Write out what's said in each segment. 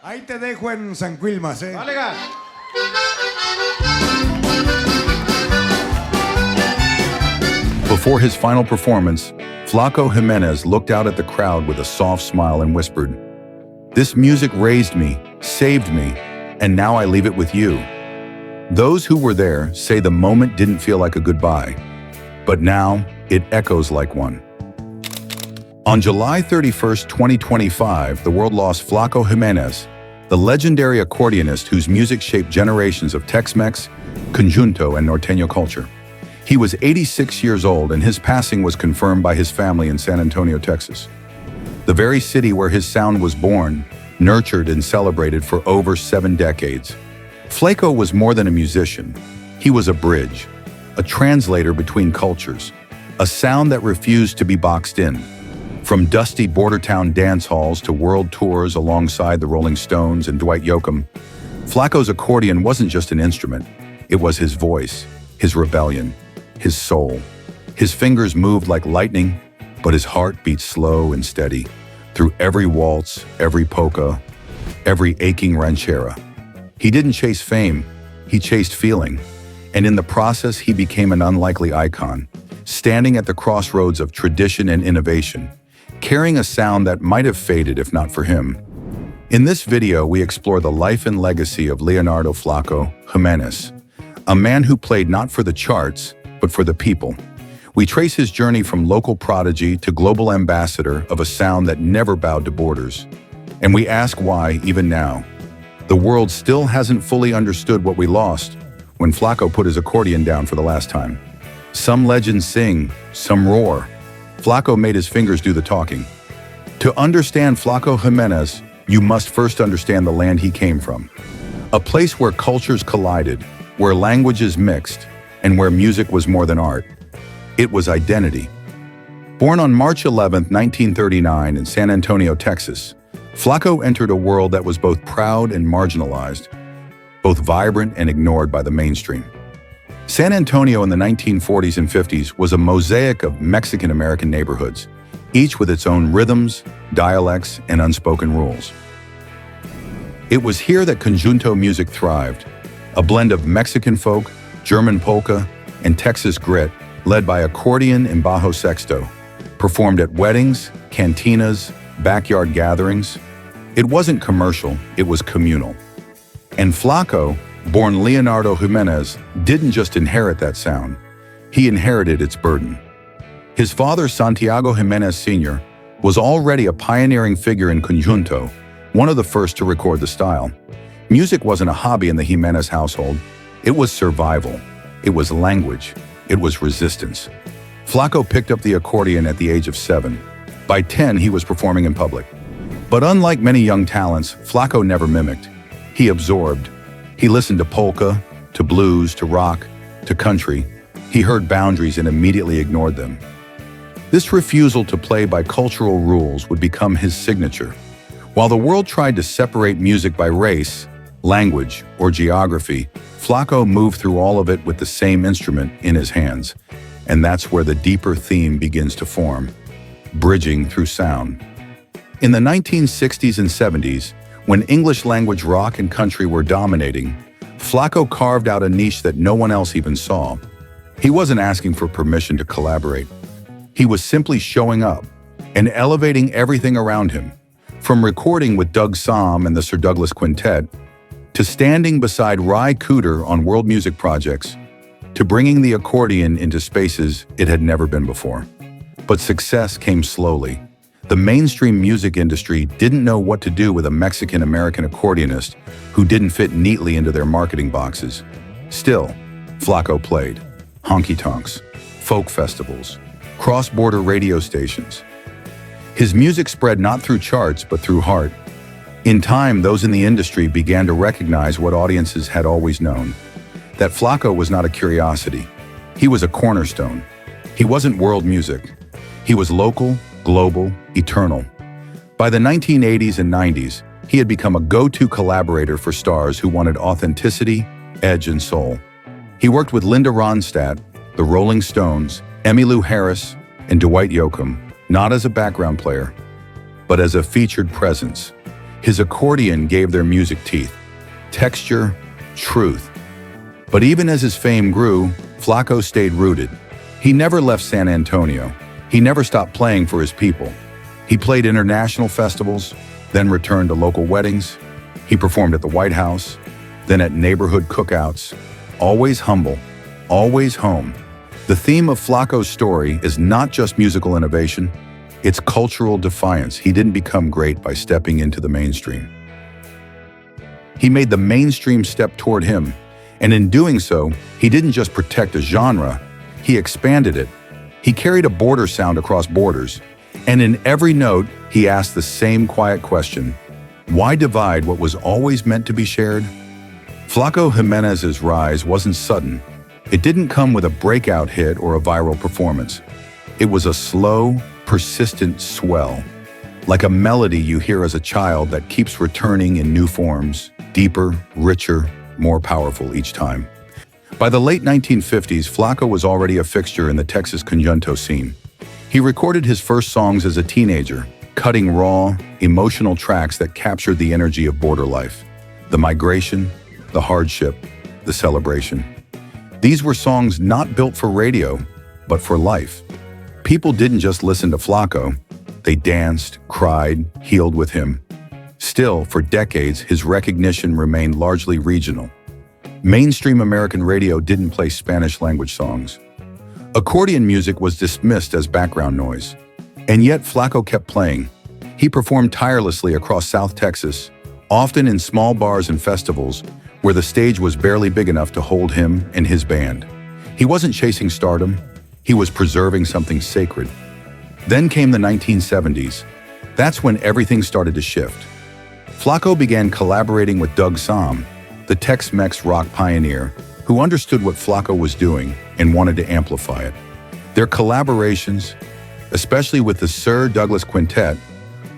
Ahí te dejo en San Quilmas, ¿eh? Dale, gas. Before his final performance, Flaco Jiménez looked out at the crowd with a soft smile and whispered, "This music raised me, saved me, and now I leave it with you." Those who were there say the moment didn't feel like a goodbye, but now it echoes like one. On July 31st, 2025, the world lost Flaco Jiménez, the legendary accordionist whose music shaped generations of Tex-Mex, Conjunto, and Norteño culture. He was 86 years old, and his passing was confirmed by his family in San Antonio, Texas. The very city where his sound was born, nurtured, and celebrated for over 7 decades. Flaco was more than a musician. He was a bridge, a translator between cultures, a sound that refused to be boxed in. From dusty border town dance halls to world tours alongside the Rolling Stones and Dwight Yoakam, Flaco's accordion wasn't just an instrument. It was his voice, his rebellion, his soul. His fingers moved like lightning, but his heart beat slow and steady through every waltz, every polka, every aching ranchera. He didn't chase fame, he chased feeling. And in the process, he became an unlikely icon, standing at the crossroads of tradition and innovation, carrying a sound that might have faded if not for him. In this video, we explore the life and legacy of Leonardo Flaco Jiménez, a man who played not for the charts, but for the people. We trace his journey from local prodigy to global ambassador of a sound that never bowed to borders. And we ask why, even now, the world still hasn't fully understood what we lost when Flaco put his accordion down for the last time. Some legends sing, some roar. Flaco made his fingers do the talking. To understand Flaco Jiménez, you must first understand the land he came from. A place where cultures collided, where languages mixed, and where music was more than art. It was identity. Born on March 11, 1939 in San Antonio, Texas, Flaco entered a world that was both proud and marginalized, both vibrant and ignored by the mainstream. San Antonio in the 1940s and 50s was a mosaic of Mexican-American neighborhoods, each with its own rhythms, dialects, and unspoken rules. It was here that Conjunto music thrived, a blend of Mexican folk, German polka, and Texas grit, led by accordion and bajo sexto, performed at weddings, cantinas, backyard gatherings. It wasn't commercial, it was communal. And Flaco, born Leonardo Jiménez, didn't just inherit that sound, he inherited its burden. His father, Santiago Jimenez Sr., was already a pioneering figure in Conjunto, one of the first to record the style. Music wasn't a hobby in the Jimenez household, it was survival, it was language, it was resistance. Flaco picked up the accordion at the age of 7. By 10, he was performing in public. But unlike many young talents, Flaco never mimicked. He absorbed. He listened to polka, to blues, to rock, to country. He heard boundaries and immediately ignored them. This refusal to play by cultural rules would become his signature. While the world tried to separate music by race, language, or geography, Flaco moved through all of it with the same instrument in his hands. And that's where the deeper theme begins to form, bridging through sound. In the 1960s and 70s, when English-language rock and country were dominating, Flaco carved out a niche that no one else even saw. He wasn't asking for permission to collaborate. He was simply showing up and elevating everything around him, from recording with Doug Sahm and the Sir Douglas Quintet, to standing beside Cooder on world music projects, to bringing the accordion into spaces it had never been before. But success came slowly. The mainstream music industry didn't know what to do with a Mexican-American accordionist who didn't fit neatly into their marketing boxes. Still, Flaco played honky-tonks, folk festivals, cross-border radio stations. His music spread not through charts, but through heart. In time, those in the industry began to recognize what audiences had always known, that Flaco was not a curiosity. He was a cornerstone. He wasn't world music. He was local, global, eternal. By the 1980s and 90s, he had become a go-to collaborator for stars who wanted authenticity, edge, and soul. He worked with Linda Ronstadt, the Rolling Stones, Emmylou Harris, and Dwight Yoakam, not as a background player, but as a featured presence. His accordion gave their music teeth, texture, truth. But even as his fame grew, Flaco stayed rooted. He never left San Antonio. He never stopped playing for his people. He played international festivals, then returned to local weddings. He performed at the White House, then at neighborhood cookouts. Always humble, always home. The theme of Flaco's story is not just musical innovation, it's cultural defiance. He didn't become great by stepping into the mainstream. He made the mainstream step toward him, and in doing so, he didn't just protect a genre, he expanded it. He carried a border sound across borders, and in every note, he asked the same quiet question: why divide what was always meant to be shared? Flaco Jimenez's rise wasn't sudden. It didn't come with a breakout hit or a viral performance. It was a slow, persistent swell, like a melody you hear as a child that keeps returning in new forms, deeper, richer, more powerful each time. By the late 1950s, Flaco was already a fixture in the Texas Conjunto scene. He recorded his first songs as a teenager, cutting raw, emotional tracks that captured the energy of border life, the migration, the hardship, the celebration. These were songs not built for radio, but for life. People didn't just listen to Flaco, they danced, cried, healed with him. Still, for decades, his recognition remained largely regional. Mainstream American radio didn't play Spanish-language songs. Accordion music was dismissed as background noise. And yet Flaco kept playing. He performed tirelessly across South Texas, often in small bars and festivals, where the stage was barely big enough to hold him and his band. He wasn't chasing stardom, he was preserving something sacred. Then came the 1970s. That's when everything started to shift. Flaco began collaborating with Doug Sahm, the Tex-Mex rock pioneer, who understood what Flaco was doing and wanted to amplify it. Their collaborations, especially with the Sir Douglas Quintet,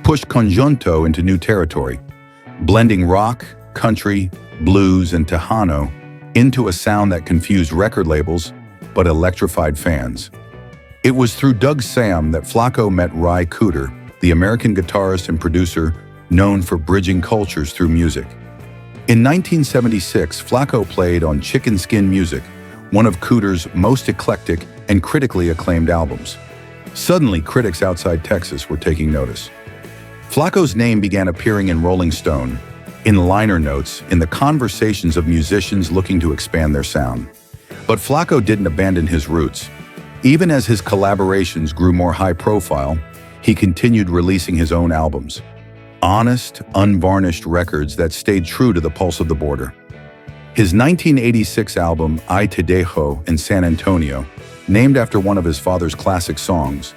pushed Conjunto into new territory, blending rock, country, blues, and Tejano into a sound that confused record labels but electrified fans. It was through Doug Sahm that Flaco met Cooder, the American guitarist and producer known for bridging cultures through music. In 1976, Flaco played on Chicken Skin Music, one of Cooder's most eclectic and critically acclaimed albums. Suddenly, critics outside Texas were taking notice. Flaco's name began appearing in Rolling Stone, in liner notes, in the conversations of musicians looking to expand their sound. But Flaco didn't abandon his roots. Even as his collaborations grew more high-profile, he continued releasing his own albums. Honest, unvarnished records that stayed true to the pulse of the border. His 1986 album, I Te Dejo in San Antonio, named after one of his father's classic songs,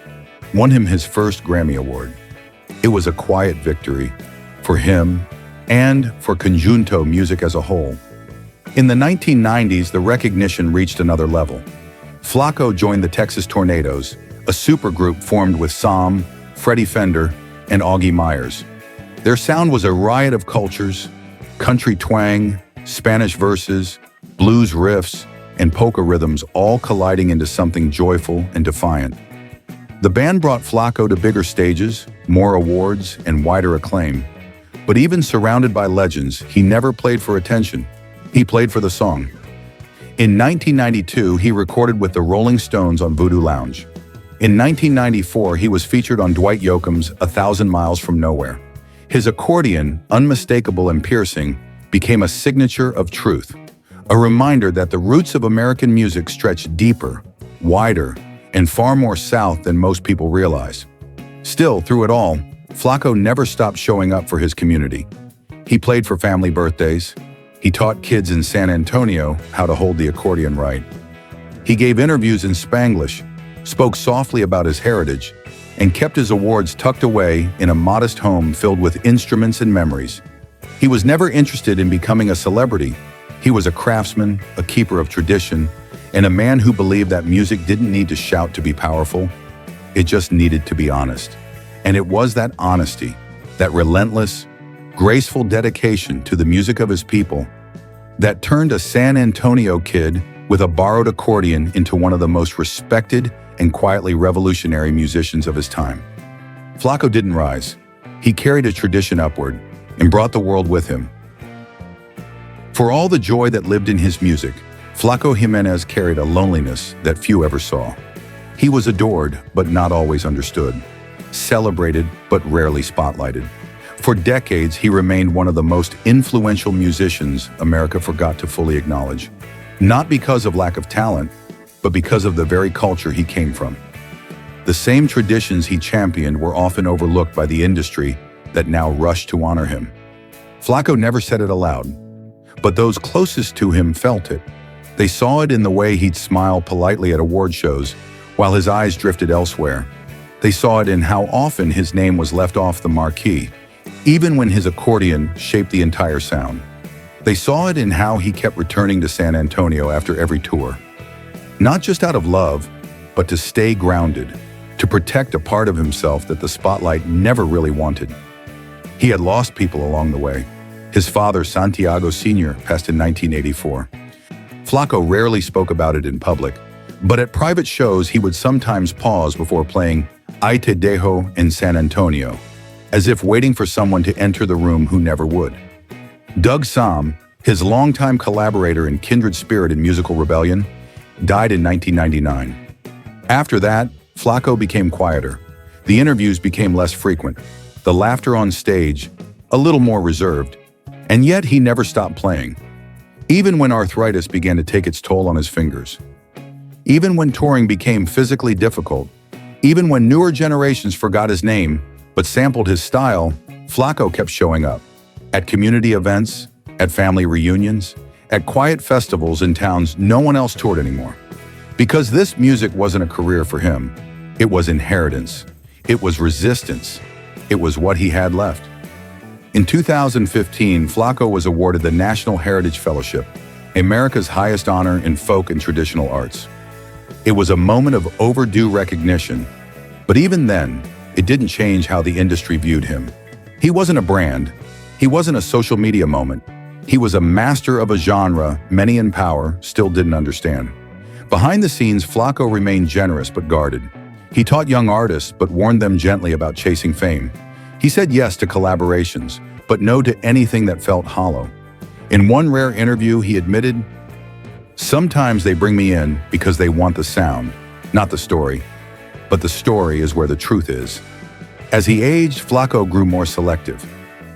won him his first Grammy Award. It was a quiet victory for him and for Conjunto music as a whole. In the 1990s, the recognition reached another level. Flaco joined the Texas Tornadoes, a supergroup formed with Sam, Freddie Fender, and Augie Myers. Their sound was a riot of cultures: country twang, Spanish verses, blues riffs, and polka rhythms all colliding into something joyful and defiant. The band brought Flaco to bigger stages, more awards, and wider acclaim. But even surrounded by legends, he never played for attention. He played for the song. In 1992, he recorded with the Rolling Stones on Voodoo Lounge. In 1994, he was featured on Dwight Yoakam's 1,000 Miles from Nowhere. His accordion, unmistakable and piercing, became a signature of truth, a reminder that the roots of American music stretch deeper, wider, and far more south than most people realize. Still, through it all, Flaco never stopped showing up for his community. He played for family birthdays. He taught kids in San Antonio how to hold the accordion right. He gave interviews in Spanglish, spoke softly about his heritage, and kept his awards tucked away in a modest home filled with instruments and memories. He was never interested in becoming a celebrity. He was a craftsman, a keeper of tradition, and a man who believed that music didn't need to shout to be powerful. It just needed to be honest. And it was that honesty, that relentless, graceful dedication to the music of his people, that turned a San Antonio kid with a borrowed accordion into one of the most respected and quietly revolutionary musicians of his time. Flaco didn't rise. He carried a tradition upward, and brought the world with him. For all the joy that lived in his music, Flaco Jiménez carried a loneliness that few ever saw. He was adored, but not always understood. Celebrated, but rarely spotlighted. For decades, he remained one of the most influential musicians America forgot to fully acknowledge. Not because of lack of talent, but because of the very culture he came from. The same traditions he championed were often overlooked by the industry that now rushed to honor him. Flaco never said it aloud, but those closest to him felt it. They saw it in the way he'd smile politely at award shows while his eyes drifted elsewhere. They saw it in how often his name was left off the marquee, even when his accordion shaped the entire sound. They saw it in how he kept returning to San Antonio after every tour. Not just out of love, but to stay grounded, to protect a part of himself that the spotlight never really wanted. He had lost people along the way. His father, Santiago Sr., passed in 1984. Flaco rarely spoke about it in public, but at private shows he would sometimes pause before playing Ay Te Dejo in San Antonio, as if waiting for someone to enter the room who never would. Doug Sam, his longtime collaborator and kindred spirit in Musical Rebellion, died in 1999. After that, Flaco became quieter. The interviews became less frequent, the laughter on stage a little more reserved, and yet he never stopped playing. Even when arthritis began to take its toll on his fingers. Even when touring became physically difficult. Even when newer generations forgot his name but sampled his style, Flaco kept showing up. At community events, at family reunions, at quiet festivals in towns no one else toured anymore. Because this music wasn't a career for him. It was inheritance. It was resistance. It was what he had left. In 2015, Flaco was awarded the National Heritage Fellowship, America's highest honor in folk and traditional arts. It was a moment of overdue recognition, but even then, it didn't change how the industry viewed him. He wasn't a brand. He wasn't a social media moment. He was a master of a genre many in power still didn't understand. Behind the scenes, Flaco remained generous but guarded. He taught young artists but warned them gently about chasing fame. He said yes to collaborations, but no to anything that felt hollow. In one rare interview, he admitted, "Sometimes they bring me in because they want the sound, not the story. But the story is where the truth is." As he aged, Flaco grew more selective.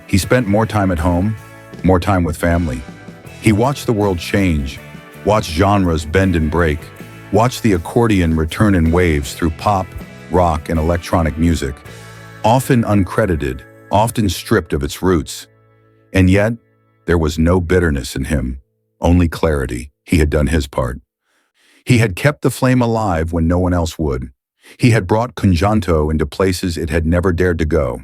He spent more time at home, more time with family. He watched the world change, watched genres bend and break, watched the accordion return in waves through pop, rock, and electronic music, often uncredited, often stripped of its roots. And yet, there was no bitterness in him, only clarity. He had done his part. He had kept the flame alive when no one else would. He had brought Conjunto into places it had never dared to go.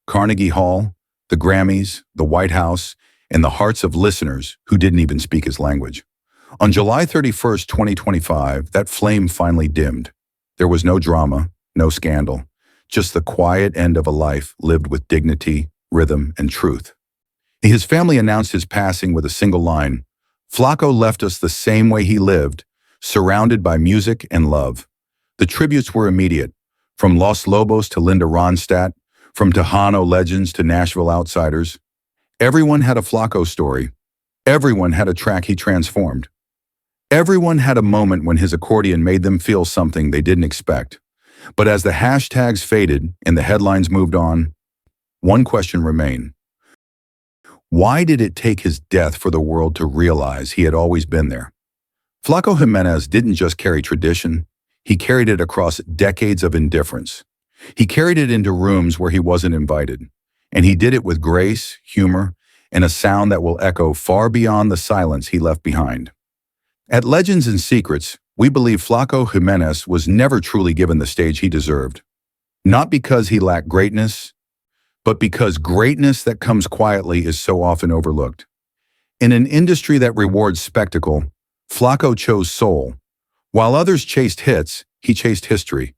Carnegie Hall, the Grammys, the White House, and the hearts of listeners who didn't even speak his language. On July 31st, 2025, that flame finally dimmed. There was no drama, no scandal, just the quiet end of a life lived with dignity, rhythm, and truth. His family announced his passing with a single line, "Flaco left us the same way he lived, surrounded by music and love." The tributes were immediate, from Los Lobos to Linda Ronstadt, from Tejano legends to Nashville outsiders. Everyone had a Flaco story. Everyone had a track he transformed. Everyone had a moment when his accordion made them feel something they didn't expect. But as the hashtags faded and the headlines moved on, one question remained. Why did it take his death for the world to realize he had always been there? Flaco Jiménez didn't just carry tradition, he carried it across decades of indifference. He carried it into rooms where he wasn't invited, and he did it with grace, humor, and a sound that will echo far beyond the silence he left behind. At Legends and Secrets, we believe Flaco Jiménez was never truly given the stage he deserved. Not because he lacked greatness, but because greatness that comes quietly is so often overlooked. In an industry that rewards spectacle, Flaco chose soul. While others chased hits, he chased history.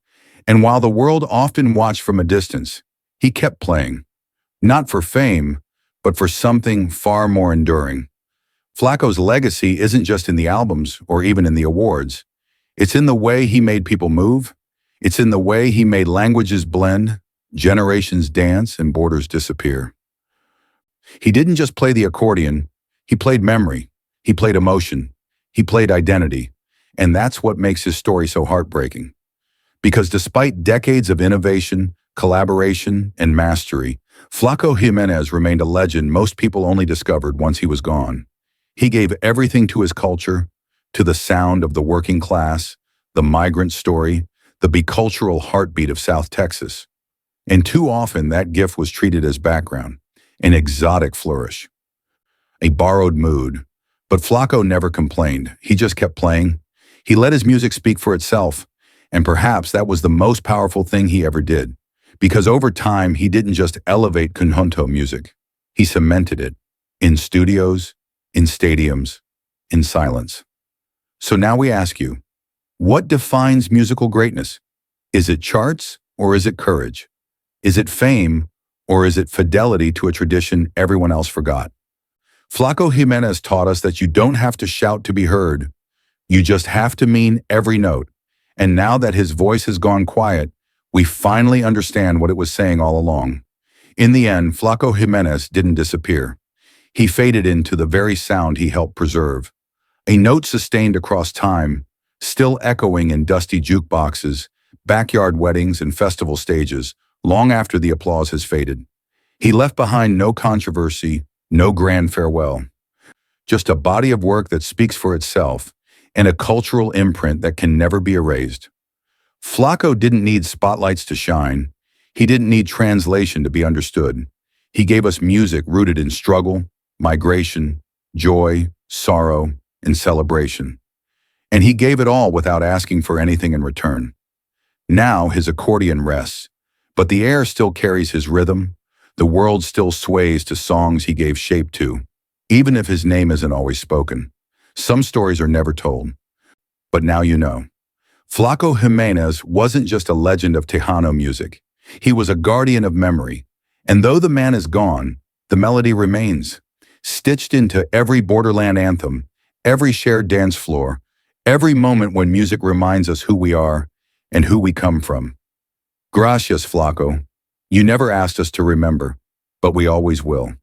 And while the world often watched from a distance, he kept playing. Not for fame, but for something far more enduring. Flaco's legacy isn't just in the albums or even in the awards. It's in the way he made people move. It's in the way he made languages blend, generations dance, and borders disappear. He didn't just play the accordion, he played memory, he played emotion, he played identity, and that's what makes his story so heartbreaking. Because despite decades of innovation, collaboration, and mastery, Flaco Jiménez remained a legend most people only discovered once he was gone. He gave everything to his culture, to the sound of the working class, the migrant story, the bicultural heartbeat of South Texas. And too often that gift was treated as background, an exotic flourish, a borrowed mood. But Flaco never complained. He just kept playing. He let his music speak for itself, and perhaps that was the most powerful thing he ever did. Because over time, he didn't just elevate Conjunto music. He cemented it in studios, in stadiums, in silence. So now we ask you, what defines musical greatness? Is it charts or is it courage? Is it fame or is it fidelity to a tradition everyone else forgot? Flaco Jiménez taught us that you don't have to shout to be heard. You just have to mean every note. And now that his voice has gone quiet, we finally understand what it was saying all along. In the end, Flaco Jiménez didn't disappear. He faded into the very sound he helped preserve. A note sustained across time, still echoing in dusty jukeboxes, backyard weddings, and festival stages, long after the applause has faded. He left behind no controversy, no grand farewell. Just a body of work that speaks for itself, and a cultural imprint that can never be erased. Flaco didn't need spotlights to shine. He didn't need translation to be understood. He gave us music rooted in struggle, migration, joy, sorrow, and celebration. And he gave it all without asking for anything in return. Now his accordion rests, but the air still carries his rhythm. The world still sways to songs he gave shape to, even if his name isn't always spoken. Some stories are never told, but now you know. Flaco Jiménez wasn't just a legend of Tejano music. He was a guardian of memory. And though the man is gone, the melody remains, stitched into every borderland anthem, every shared dance floor, every moment when music reminds us who we are and who we come from. Gracias, Flaco. You never asked us to remember, but we always will.